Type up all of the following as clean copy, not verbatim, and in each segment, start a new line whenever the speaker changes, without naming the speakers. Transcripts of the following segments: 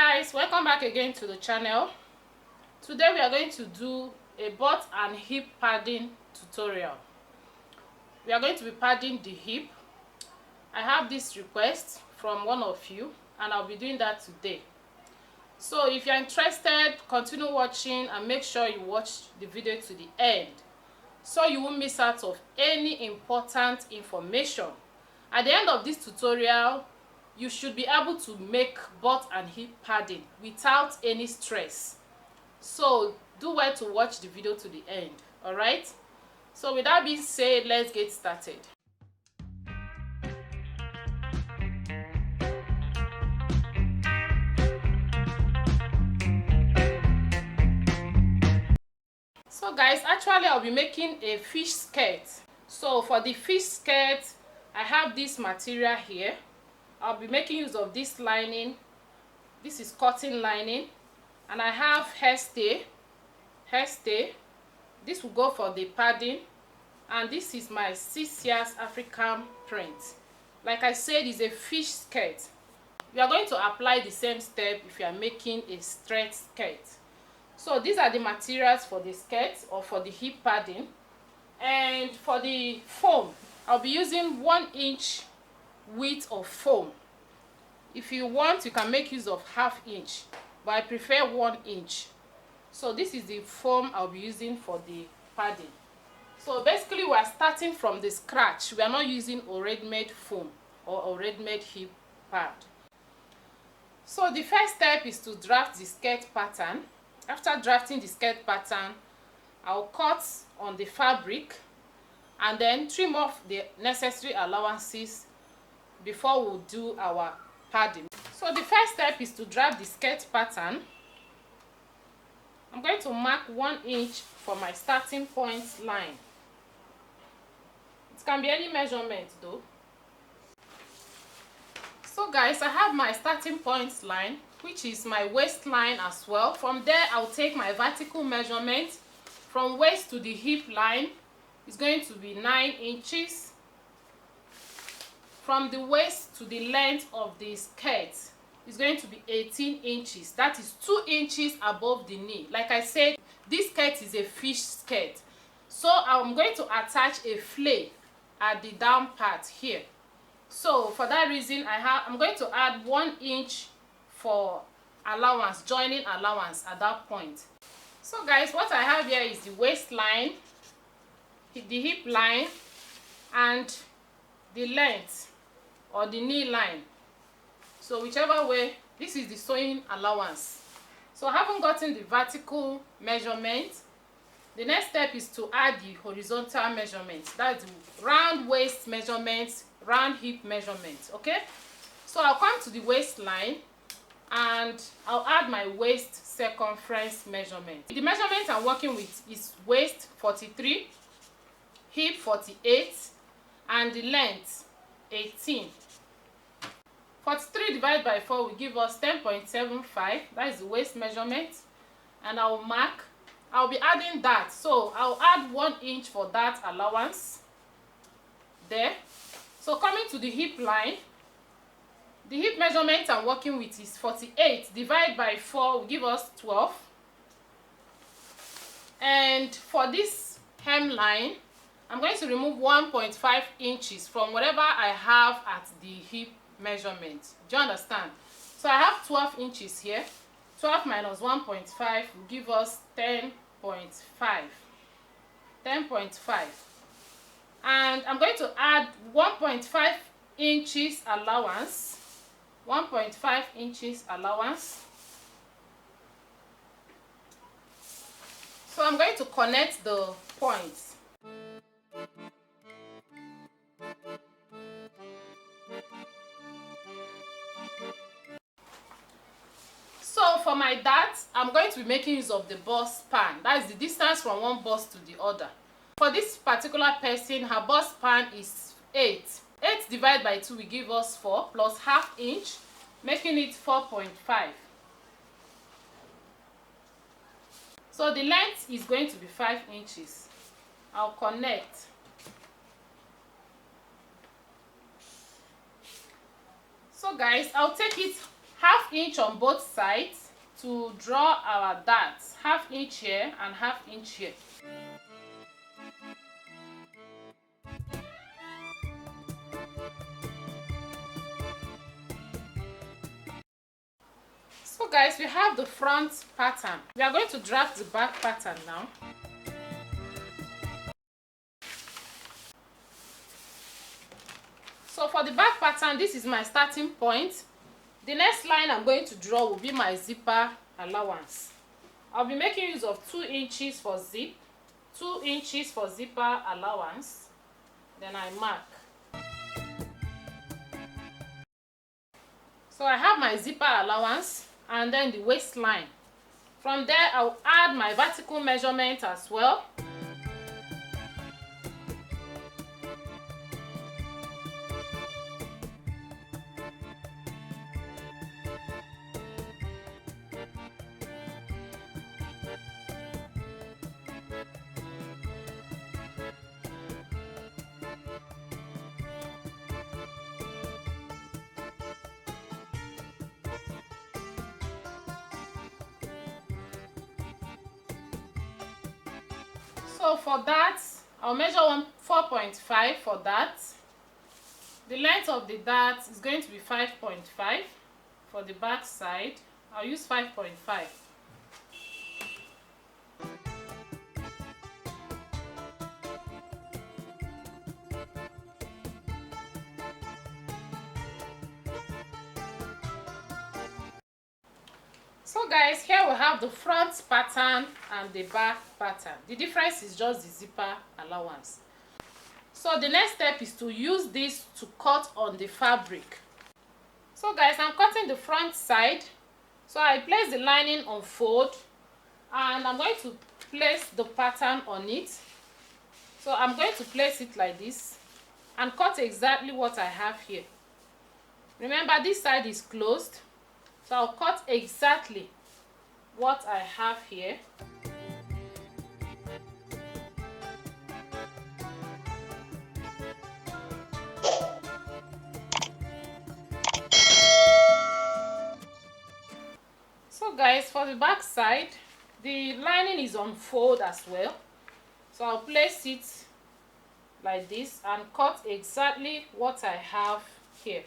Guys, welcome back again to the channel. Today we are going to do a butt and hip padding tutorial. We are going to be padding the hip. I have this request from one of you and I'll be doing that today. So if you're interested, continue watching and make sure you watch the video to the end so you won't miss out of any important information. At the end of this tutorial, you should be able to make butt and hip padding without any stress. So do well to watch the video to the end. Alright, so with that being said, let's get started. So guys, actually I'll be making a fish skirt. So for the fish skirt, I have this material here. I'll be making use of this lining. This is cotton lining, and I have hairstay. This will go for the padding, and this is my 6 years African print. Like I said, it's a fish skirt. We are going to apply the same step if you are making a straight skirt. So these are the materials for the skirt or for the hip padding. And for the foam, I'll be using 1 inch width of foam. If you want, you can make use of 1/2 inch, but I prefer 1 inch. So this is the foam I'll be using for the padding. So basically we are starting from the scratch. We are not using already made foam or already made hip pad. So the first step is to draft the skirt pattern. After drafting the skirt pattern, I'll cut on the fabric and then trim off the necessary allowances before we'll do our padding. So the first step is to draft the skirt pattern. I'm going to mark 1 inch for my starting point line. It can be any measurement though. So guys, I have my starting point line, which is my waistline as well. From there, I'll take my vertical measurement. From waist to the hip line is going to be 9 inches. From the waist to the length of the skirt is going to be 18 inches. That is 2 inches above the knee. Like I said, this skirt is a fish skirt. So I'm going to attach a flare at the down part here. So for that reason, I'm going to add 1 inch for allowance, joining allowance at that point. So guys, what I have here is the waistline, the hip line, and the length or the knee line. So whichever way, this is the sewing allowance. So I haven't gotten the vertical measurement. The next step is to add the horizontal measurement. That's the round waist measurement, round hip measurement. Okay, so I'll come to the waistline and I'll add my waist circumference measurement. The measurement I'm working with is waist 43, hip 48, and the length 18. 43 divided by 4 will give us 10.75. That is the waist measurement. And I'll be adding that. So I'll add 1 inch for that allowance there. So coming to the hip line, the hip measurement I'm working with is 48 divided by 4 will give us 12. And for this hemline, I'm going to remove 1.5 inches from whatever I have at the hip measurement. Do you understand? So I have 12 inches here. 12 minus 1.5 will give us 10.5. 10.5. And I'm going to add 1.5 inches allowance. 1.5 inches allowance. So I'm going to connect the points. So for my dart, I'm going to be making use of the bust span. That is the distance from one bust to the other. For this particular person, her bust span is 8. 8 divided by 2 will give us 4 plus 1/2 inch, making it 4.5. So the length is going to be 5 inches. I'll connect. So guys, I'll take it half inch on both sides to draw our darts, half inch here and half inch here. So guys, we have the front pattern. We are going to draft the back pattern now. So for the back pattern, this is my starting point. The next line I'm going to draw will be my zipper allowance. I'll be making use of 2 inches for zip, 2 inches for zipper allowance. Then I mark. So I have my zipper allowance and then the waistline. From there, I'll add my vertical measurement as well. So for that, I'll measure 4.5 for that. The length of the dart is going to be 5.5 for the back side. I'll use 5.5. So guys, here we have the front pattern and the back pattern. The difference is just the zipper allowance. So the next step is to use this to cut on the fabric. So guys, I'm cutting the front side. So I place the lining on fold and I'm going to place the pattern on it. So I'm going to place it like this and cut exactly what I have here. Remember, this side is closed. So I'll cut exactly what I have here. So guys, for the back side, the lining is on fold as well. So I'll place it like this and cut exactly what I have here.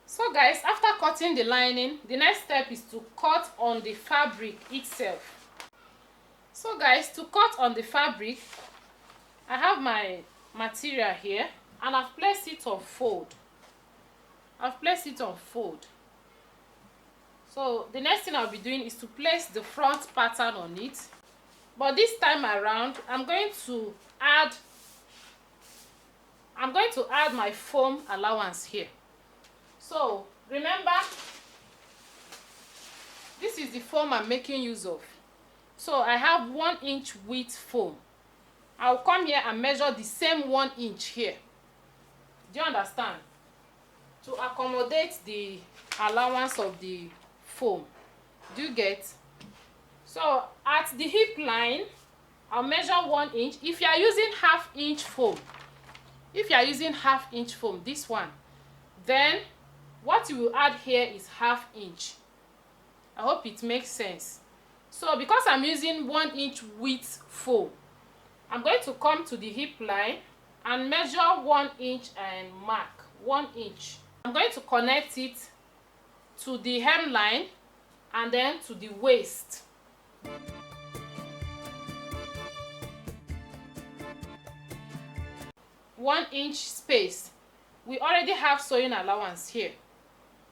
So guys, after cutting the lining, the next step is to cut on the fabric itself. So guys, to cut on the fabric, I have my material here and I've placed it on fold. I've placed it on fold. So the next thing I'll be doing is to place the front pattern on it. But this time around, I'm going to add my foam allowance here. So remember, this is the foam I'm making use of. So I have 1 inch width foam. I'll come here and measure the same 1 inch here. Do you understand? To accommodate the allowance of the foam. Do you get? So at the hip line, I'll measure 1 inch. If you are using half-inch foam, this one, then what you will add here is ½ inch. I hope it makes sense. So because I'm using 1 inch width foam, I'm going to come to the hip line and measure 1 inch and mark 1 inch. I'm going to connect it to the hemline and then to the waist. One inch space. We already have sewing allowance here.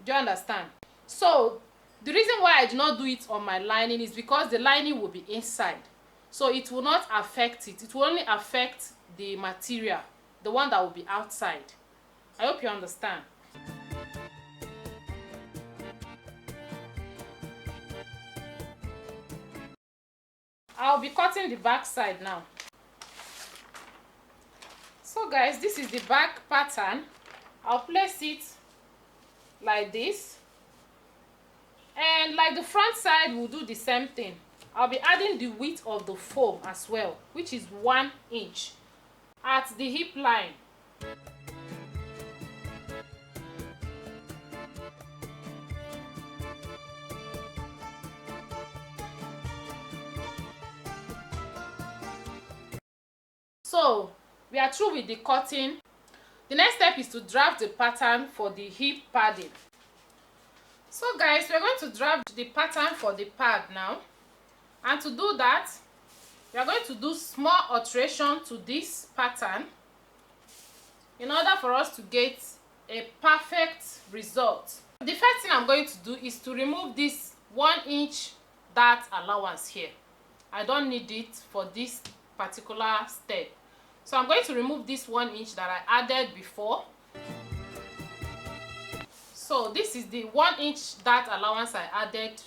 Do you understand? So the reason why I do not do it on my lining is because the lining will be inside. So it will not affect it. It will only affect the material, the one that will be outside. I hope you understand. I'll be cutting the back side now. So guys, this is the back pattern. I'll place it like this. And like the front side, we'll do the same thing. I'll be adding the width of the foam as well, which is 1 inch at the hip line. So we are through with the cutting. The next step is to draft the pattern for the hip padding. So guys, we're going to draft the pattern for the pad now, and to do that we are going to do small alteration to this pattern in order for us to get a perfect result. The first thing I'm going to do is to remove this 1 inch dart allowance here. I don't need it for this particular step, so I'm going to remove this 1 inch that I added before. So this is the 1 inch dart allowance I added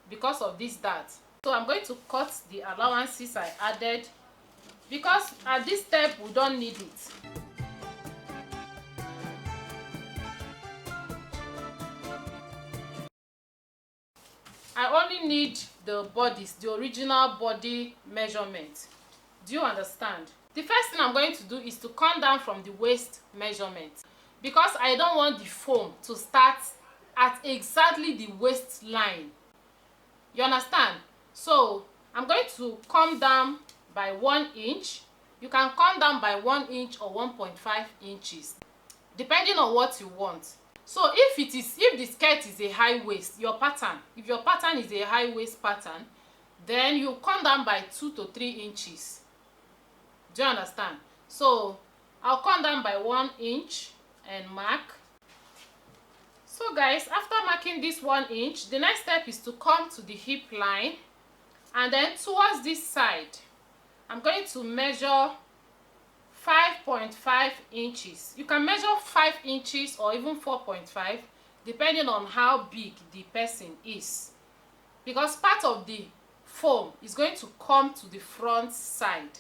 because of this dart. So I'm going to cut the allowances I added because at this step we don't need it. I only need the bodies, the original body measurement. Do you understand? The first thing I'm going to do is to come down from the waist measurement, because I don't want the foam to start at exactly the waistline. You understand? So I'm going to come down by 1 inch. You can come down by 1 inch or 1.5 inches depending on what you want. So if the skirt is a high waist, if your pattern is a high waist pattern, then you come down by 2 to 3 inches. Do you understand? So I'll come down by 1 inch and mark. So guys, after marking this 1 inch, the next step is to come to the hip line, and then towards this side I'm going to measure 5.5 inches. You can measure 5 inches or even 4.5 depending on how big the person is, because part of the foam is going to come to the front side.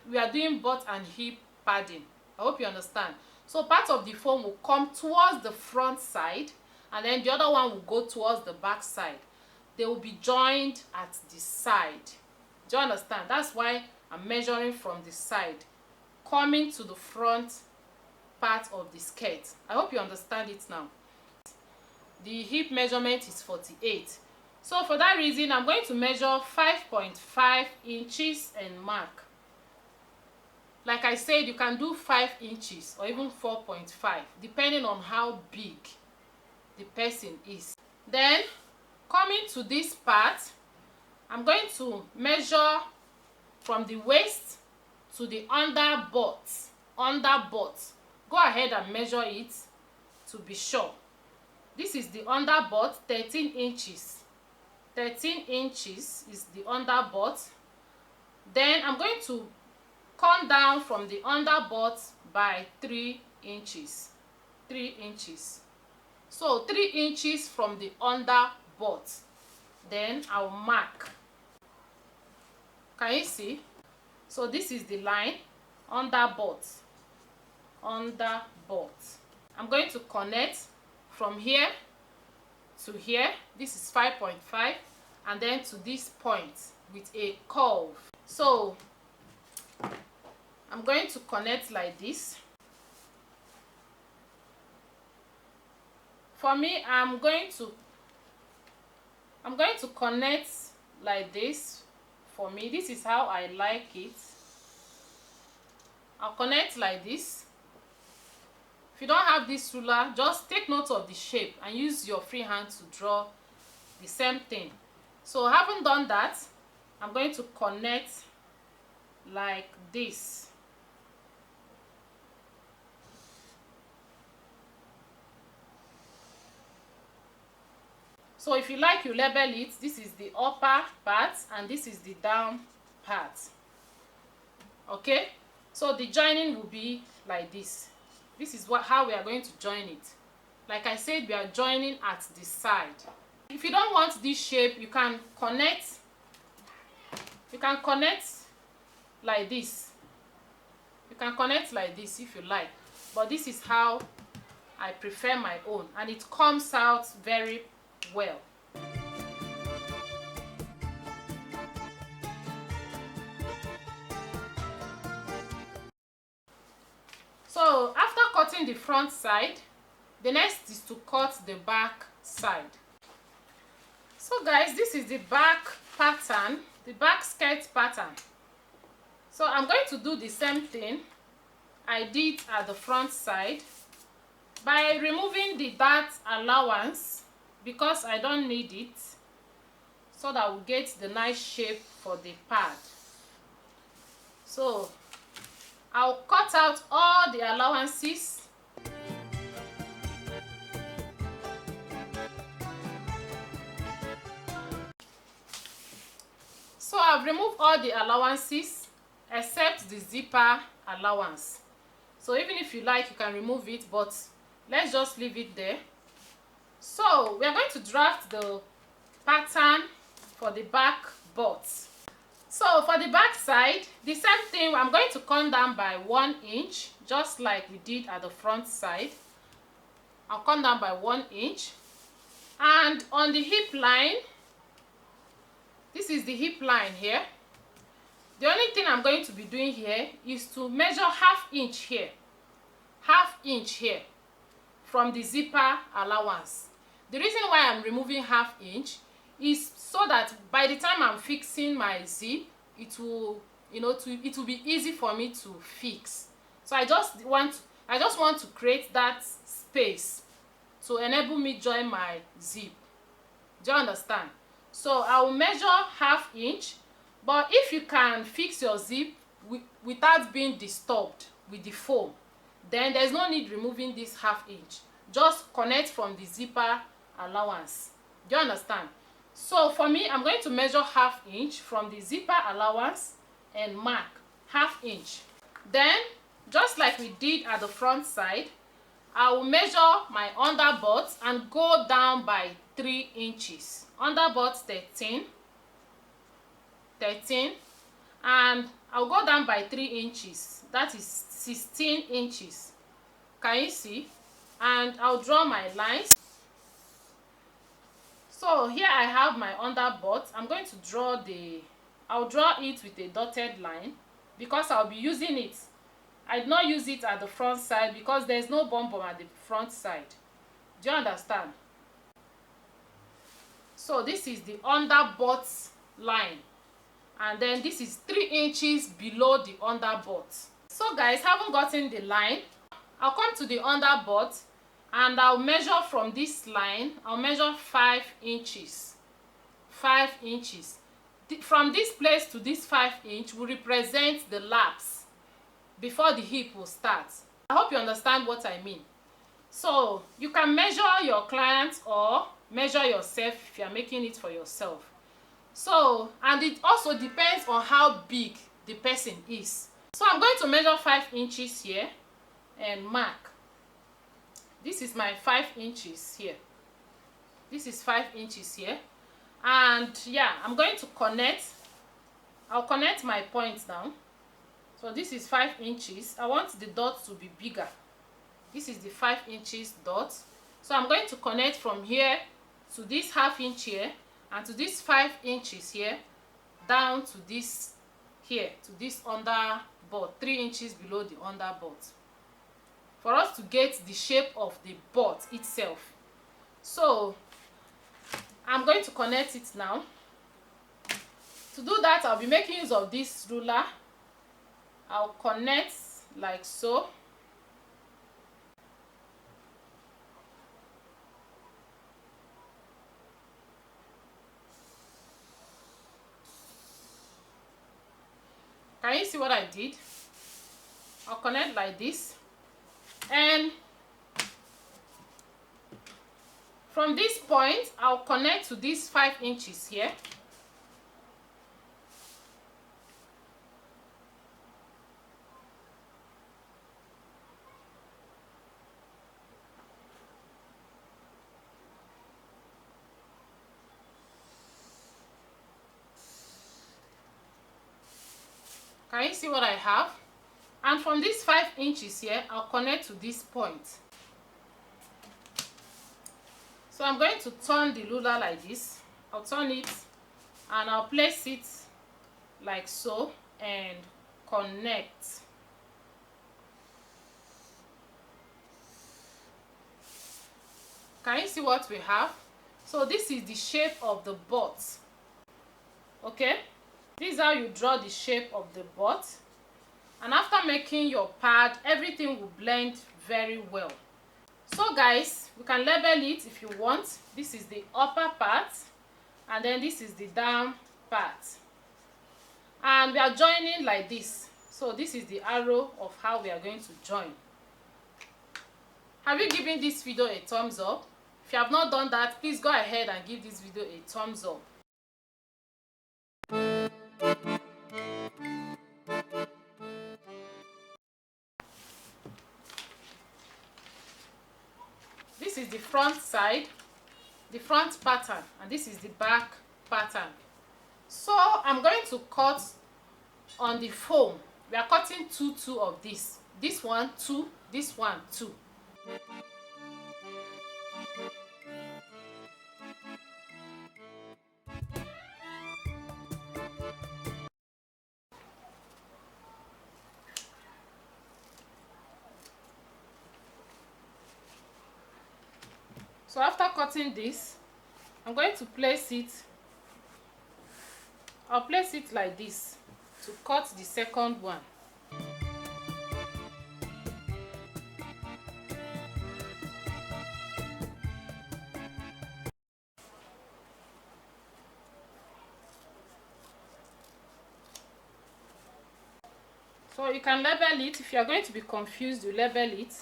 We are doing butt and hip padding. I hope you understand. So part of the foam will come towards the front side, and then the other one will go towards the back side. They will be joined at the side. Do you understand? That's why I'm measuring from the side, coming to the front part of the skirt. I hope you understand it now. The hip measurement is 48. So for that reason, I'm going to measure 5.5 inches and mark. Like I said, you can do 5 inches or even 4.5 depending on how big the person is. Then coming to this part, I'm going to measure from the waist to the under butt. Go ahead and measure it to be sure. This is the under butt, 13 inches. 13 inches is the under butt. Then I'm going to come down from the under butt by 3 inches. 3 inches. So 3 inches from the under butt. Then I'll mark. Can you see? So this is the line, under butt. Under butt. I'm going to connect from here to here. This is 5.5, and then to this point with a curve. So I'm going to connect like this. For me, I'm going to connect like this. For me, this is how I like it. I'll connect like this. If you don't have this ruler, just take note of the shape and use your free hand to draw the same thing. So having done that, I'm going to connect like this. So if you like, you label it. This is the upper part and this is the down part. Okay, so the joining will be like this. This is how we are going to join it. Like I said, we are joining at the side. If you don't want this shape, you can connect like this. You can connect like this if you like, but this is how I prefer my own, and it comes out very well. cutting the front side, the next is to cut the back side. So guys, this is the back pattern, the back skirt pattern. So I'm going to do the same thing I did at the front side by removing the dart allowance because I don't need it, so that we'll get the nice shape for the pad. So I'll cut out all the allowances. So I've removed all the allowances except the zipper allowance. So even if you like, you can remove it, but let's just leave it there. So we are going to draft the pattern for the back butt. So for the back side, the same thing, I'm going to come down by 1 inch, just like we did at the front side. I'll come down by 1 inch. And on the hip line, this is the hip line here. The only thing I'm going to be doing here is to measure ½ inch here, ½ inch here from the zipper allowance. The reason why I'm removing ½ inch is so that by the time I'm fixing my zip, it will, it will be easy for me to fix. So I just want to create that space to enable me join my zip. Do you understand? So I will measure ½ inch, but if you can fix your zip without being disturbed with the foam, then there's no need removing this ½ inch. Just connect from the zipper allowance. Do you understand? So for me, I'm going to measure ½ inch from the zipper allowance and mark ½ inch. Then, just like we did at the front side, I will measure my underbutt and go down by 3 inches. Underbutt 13, and I'll go down by 3 inches. That is 16 inches. Can you see? And I'll draw my lines. So here I have my underbutt. I'm going to I'll draw it with a dotted line because I'll be using it. I did not use it at the front side because there's no bum at the front side. Do you understand? So this is the underbutt line, and then this is 3 inches below the underbutt. So guys, having gotten the line, I'll come to the underbutt and I'll measure from this line. I'll measure 5 inches. 5 inches. From this place to this 5 inch will represent the lapse before the hip will start. I hope you understand what I mean. So you can measure your client or measure yourself if you are making it for yourself. So, and it also depends on how big the person is. So I'm going to measure 5 inches here and mark. This is my 5 inches here. This is 5 inches here. And yeah, I'm going to connect. I'll connect my points now. So this is 5 inches. I want the dot to be bigger. This is the 5 inches dot. So I'm going to connect from here to this ½ inch here and to this 5 inches here down to this here, to this underbutt, 3 inches below the underbutt, for us to get the shape of the butt itself. So I'm going to connect it now. To do that, I'll be making use of this ruler. I'll connect like so. Can you see what I did? I'll connect like this, and from this point I'll connect to these 5 inches here. Can you see what I have? And from these 5 inches here, I'll connect to this point. So I'm going to turn the ruler like this. I'll turn it and I'll place it like so and connect. Can you see what we have? So this is the shape of the butt. Okay, this is how you draw the shape of the butt. And after making your pad, everything will blend very well. So guys, you can label it if you want. This is the upper part, and then this is the down part, and we are joining like this. So this is the arrow of how we are going to join. Have you given this video a thumbs up? If you have not done that, please go ahead and give this video a thumbs up. This is the front side, the front pattern, and this is the back pattern. So I'm going to cut on the foam. We are cutting two of this. This one 2, this one 2. So after cutting this, I'm going to place it. I'll place it like this to cut the second one. So you can label it. If you are going to be confused, you label it.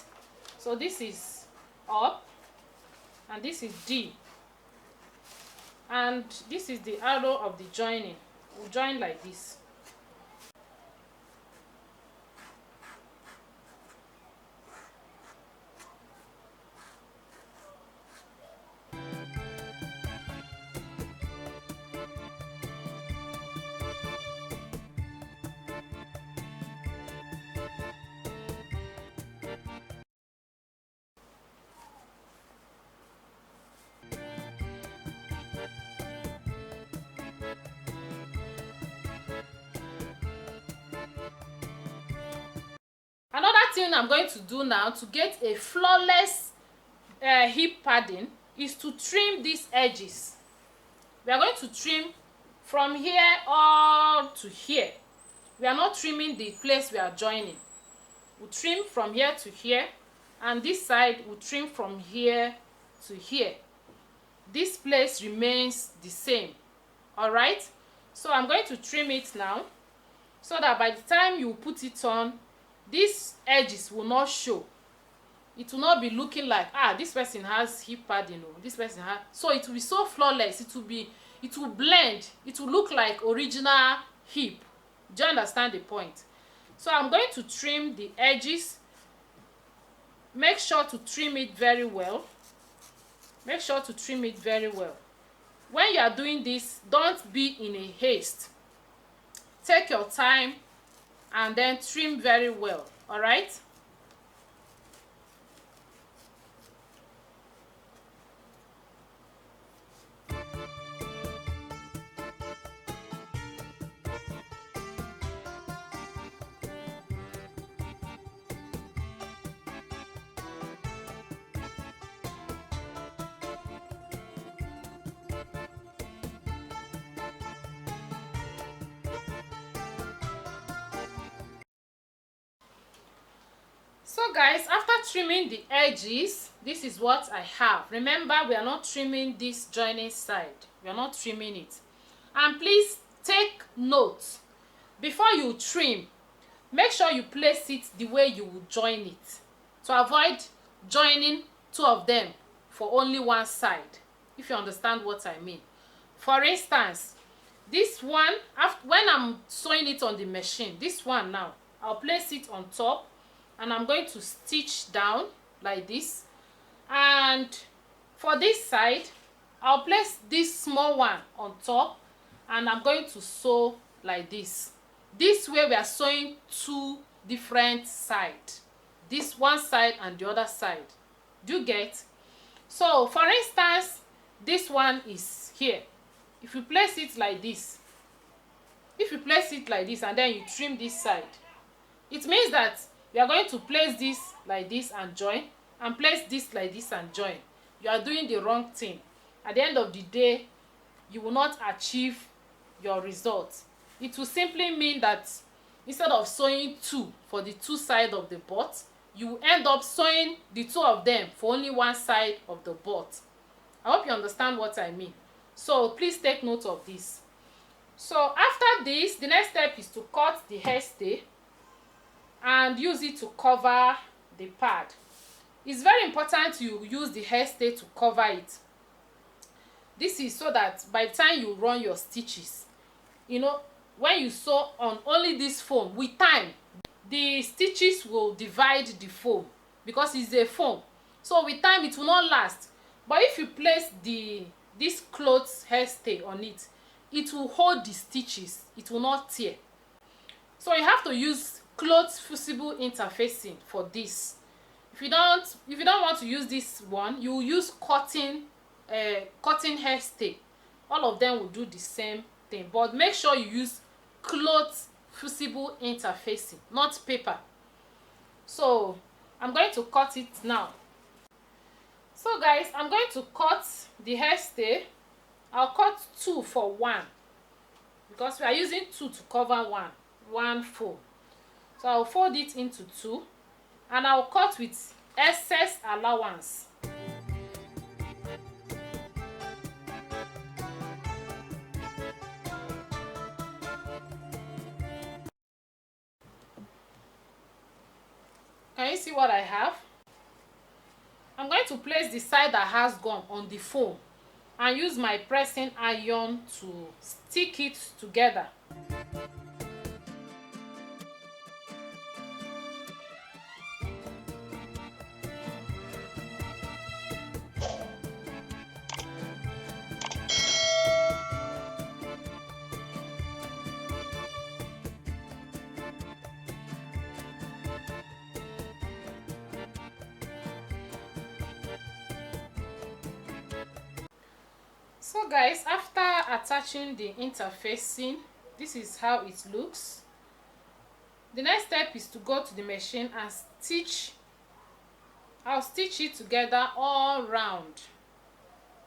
So this is up, and this is D, and this is the arrow of the joining. We'll join like this. Another thing I'm going to do now to get a flawless hip padding is to trim these edges. We are going to trim from here all to here. We are not trimming the place we are joining. We'll trim from here to here, and this side we'll trim from here to here. This place remains the same. All right, so I'm going to trim it now, so that by the time you put it on, these edges will not show. It will not be looking like, this person has hip padding, or this person has. So it will be so flawless. It will blend. It will look like original hip. Do you understand the point? So I'm going to trim the edges. Make sure to trim it very well. Make sure to trim it very well. When you are doing this, don't be in a haste. Take your time and then trim very well. All right? So guys, after trimming the edges, this is what I have. Remember, we are not trimming this joining side. We are not trimming it. And please take note. Before you trim, make sure you place it the way you will join it, to avoid joining two of them for only one side, if you understand what I mean. For instance, this one, when I'm sewing it on the machine, this one now, I'll place it on top, and I'm going to stitch down like this. And for this side, I'll place this small one on top, and I'm going to sew like this. This way we are sewing two different sides, this one side and the other side. Do you get? So for instance, this one is here. If you place it like this, and then you trim this side, it means that we are going to place this like this and join, and place this like this and join. you are doing the wrong thing. At the end of the day, you will not achieve your result. It will simply mean that instead of sewing 2 for the 2 sides of the butt, you will end up sewing the 2 of them for only 1 side of the butt. I hope you understand what I mean. So please take note of this. So after this, the next step is to cut the hairstay and use it to cover the pad. It's very important you use the hairstay to cover it. This is so that by the time you run your stitches, you know, when you sew on only this foam, with time the stitches will divide the foam because it's a foam. So with time it will not last. But if you place this cloth hairstay on it, it will hold the stitches, it will not tear. So you have to use cloth fusible interfacing for this. If you don't want to use this one, you will use cotton hairstay. All of them will do the same thing, but make sure you use cloth fusible interfacing, not paper. So I'm going to cut it now. So guys, I'm going to cut the hairstay. I'll cut 2 for 1 because we are using 2 to cover one fold. So I'll fold it into 2 and I'll cut with excess allowance. Can you see what I have? I'm going to place the side that has gum on the foam and use my pressing iron to stick it together. So guys, after attaching the interfacing, this is how it looks. The next step is to go to the machine and stitch. I'll stitch it together all round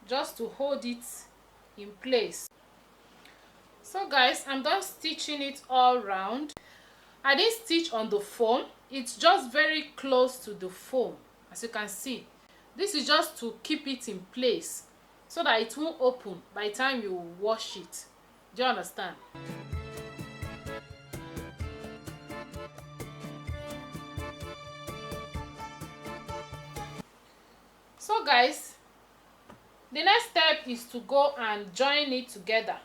just to hold it in place. So guys, I'm done stitching it all round. I didn't stitch on the foam, it's just very close to the foam. As you can see, this is just to keep it in place so that it won't open by the time you wash it. Do you understand? So guys, the next step is to go and join it together,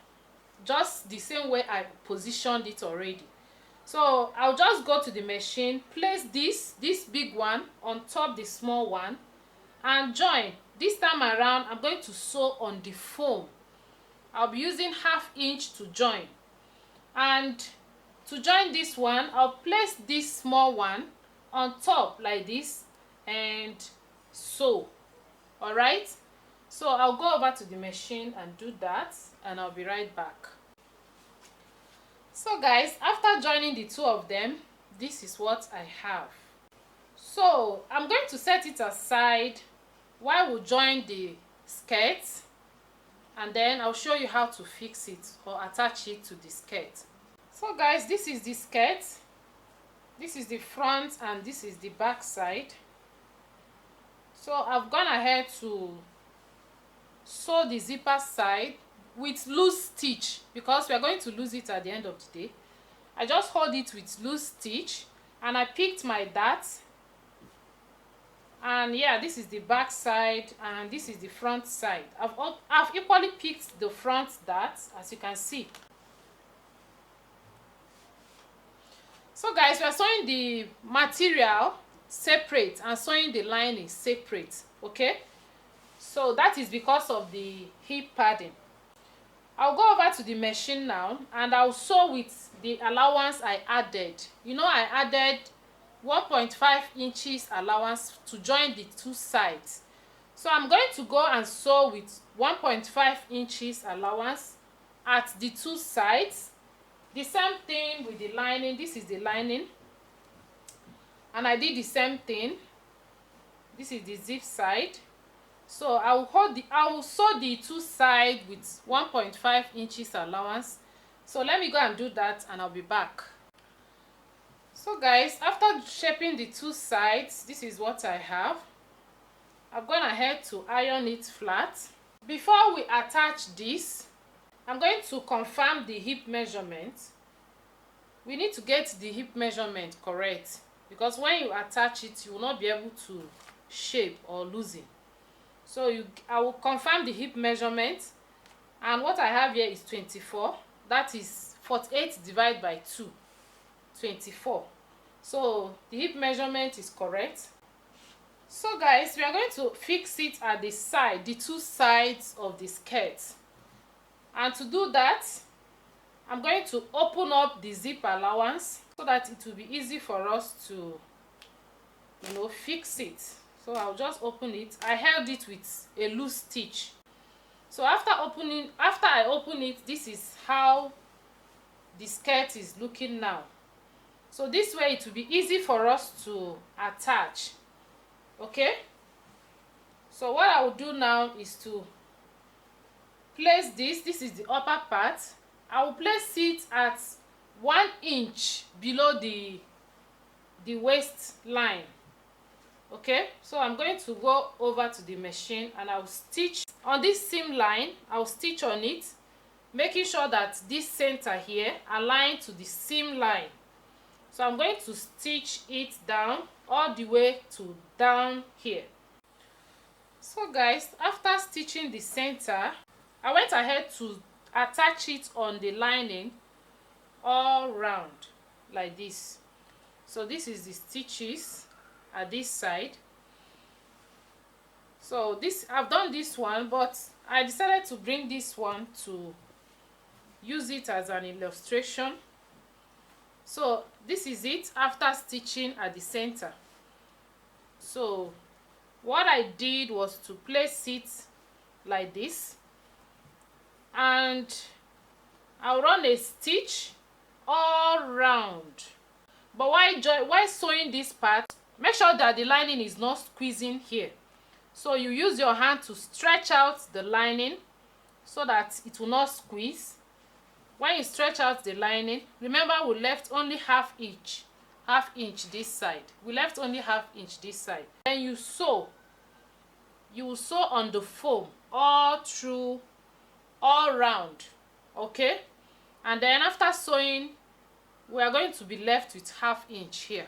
just the same way I positioned it already. So I'll just go to the machine, place this big one on top the small one and join. This time around I'm going to sew on the foam. I'll be using 1/2 inch to join, and to join this one I'll place this small one on top like this and sew. All right, so I'll go over to the machine and do that, and I'll be right back. So guys, after joining the 2 of them, this is what I have. So I'm going to set it aside while we join the skirt, and then I'll show you how to fix it or attach it to the skirt. So guys, this is the skirt. This is the front and this is the back side. So I've gone ahead to sew the zipper side with loose stitch because we are going to lose it at the end of the day. I just hold it with loose stitch and I picked my dart. And yeah, this is the back side and this is the front side. I've equally picked the front dart, as you can see. So guys, we are sewing the material separate and sewing the lining separate, okay? So that is because of the hip padding. I'll go over to the machine now and I'll sew with the allowance I added. You know, I added 1.5 inches allowance to join the 2 sides. So I'm going to go and sew with 1.5 inches allowance at the 2 sides. The same thing with the lining. This is the lining, and I did the same thing. This is the zip side. So I will sew the two sides with 1.5 inches allowance. So let me go and do that and I'll be back. So guys, after shaping the two sides, this is what I have. I've gone ahead to iron it flat. Before we attach this, I'm going to confirm the hip measurement. We need to get the hip measurement correct, because when you attach it, you will not be able to shape or loosen. So I will confirm the hip measurement, and what I have here is 24. That is 48 divided by 2, 24. So the hip measurement is correct. So guys, we are going to fix it at the side, the two sides of the skirt. And to do that, I'm going to open up the zip allowance so that it will be easy for us to, fix it. So I'll just open it. I held it with a loose stitch. So after I open it, this is how the skirt is looking now. So this way it will be easy for us to attach. Okay, so what I will do now is to place this is the upper part. I will place it at 1 inch below the waistline. Okay, so I'm going to go over to the machine and I'll stitch on this seam line. I'll stitch on it, making sure that this center here aligns to the seam line. So I'm going to stitch it down all the way to down here. So guys, after stitching the center, I went ahead to attach it on the lining all round like this. So this is the stitches at this side. So I've done this one, but I decided to bring this one to use it as an illustration. So this is it after stitching at the center. So what I did was to place it like this, and I'll run a stitch all round. But while sewing this part, make sure that the lining is not squeezing here. So you use your hand to stretch out the lining so that it will not squeeze. When you stretch out the lining, remember we left only half inch this side. We left only half inch this side. Then you sew. You will sew on the foam all round. Okay? And then after sewing, we are going to be left with half inch here.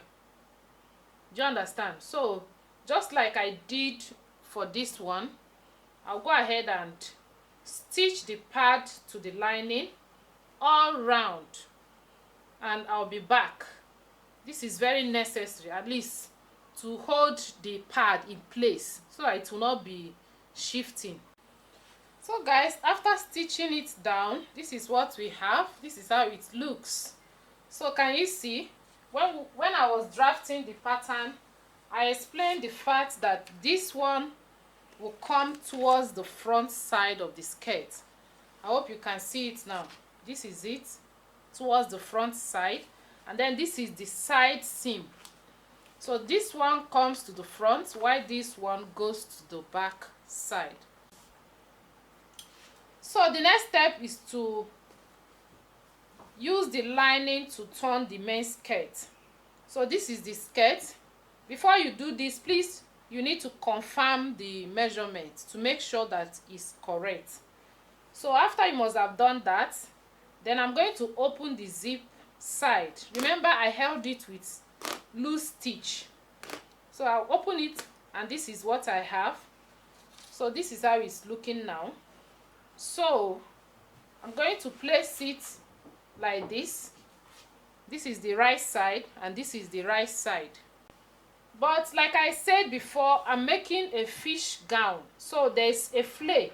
Do you understand? So just like I did for this one, I'll go ahead and stitch the pad to the lining all round, and I'll be back. This is very necessary, at least to hold the pad in place so that it will not be shifting. So guys, after stitching it down, this is what we have. This is how it looks. So can you see, when I was drafting the pattern, I explained the fact that this one will come towards the front side of the skirt. I hope you can see it now. This is it, towards the front side, and then this is the side seam. So this one comes to the front while this one goes to the back side. So the next step is to use the lining to turn the main skirt. So this is the skirt. Before you do this, please, you need to confirm the measurement to make sure that it's correct. So after you must have done that, then I'm going to open the zip side. Remember, I held it with loose stitch. So I'll open it, and this is what I have. So this is how it's looking now. So I'm going to place it like this. This is the right side and this is the right side. But like I said before, I'm making a fish gown. So there's a flay.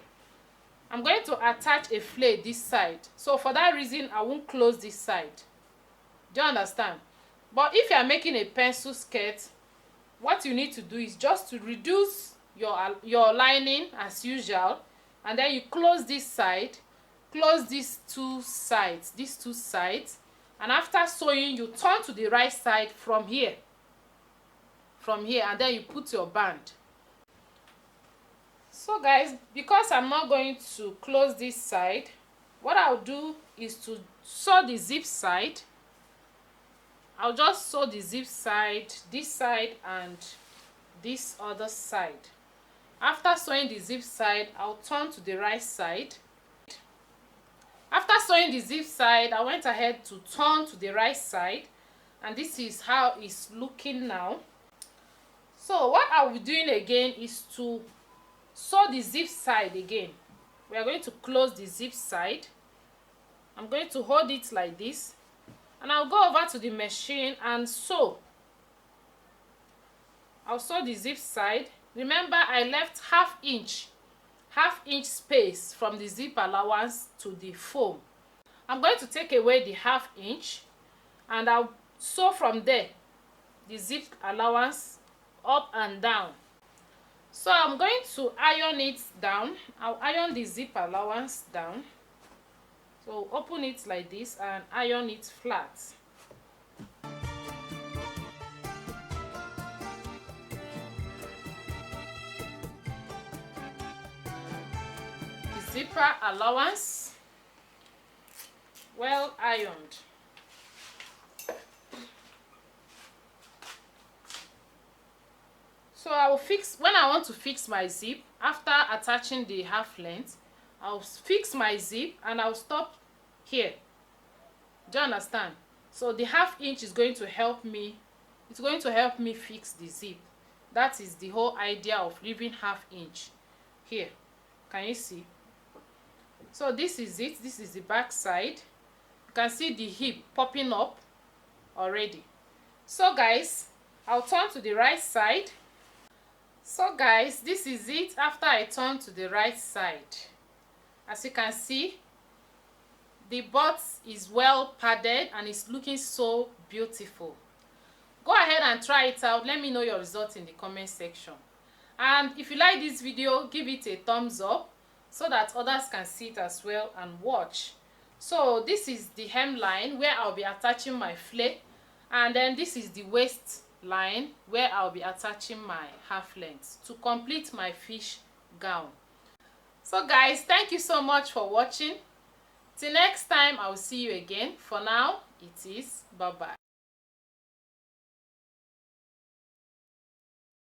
I'm going to attach a flay this side. So for that reason, I won't close this side. Do you understand? But if you are making a pencil skirt, what you need to do is just to reduce your lining as usual, and then you close this side, close these two sides, and after sewing, you turn to the right side from here, and then you put your band. So guys, because I'm not going to close this side, what I'll do is to sew the zip side. I'll just sew the zip side, this side and this other side. After sewing the zip side, I'll turn to the right side. After sewing the zip side, I went ahead to turn to the right side, and this is how it's looking now. So what I'll be doing again is to sew the zip side again. We are going to close the zip side. I'm going to hold it like this, and I'll go over to the machine and sew. I'll sew the zip side. Remember, I left half inch space from the zip allowance to the foam. I'm going to take away the half inch, and I'll sew from there the zip allowance up and down. So I'm going to iron it down. I'll iron the zip allowance down. So open it like this and iron it flat. The zipper allowance well ironed. So I will fix, when I want to fix my zip, after attaching the half length, I'll fix my zip and I'll stop here. Do you understand? So the half inch is going to help me, it's going to help me fix the zip. That is the whole idea of leaving half inch here. Can you see? So this is it. This is the back side. You can see the hip popping up already. So guys, I'll turn to the right side. So guys, this is it after I turn to the right side. As you can see, the butt is well padded and it's looking so beautiful. Go ahead and try it out. Let me know your results in the comment section. And if you like this video, give it a thumbs up so that others can see it as well and watch. So this is the hemline where I'll be attaching my flare, and then this is the waist line where I'll be attaching my half length to complete my fish gown. So guys, thank you so much for watching. Till next time, I will see you again. For now, it is bye bye.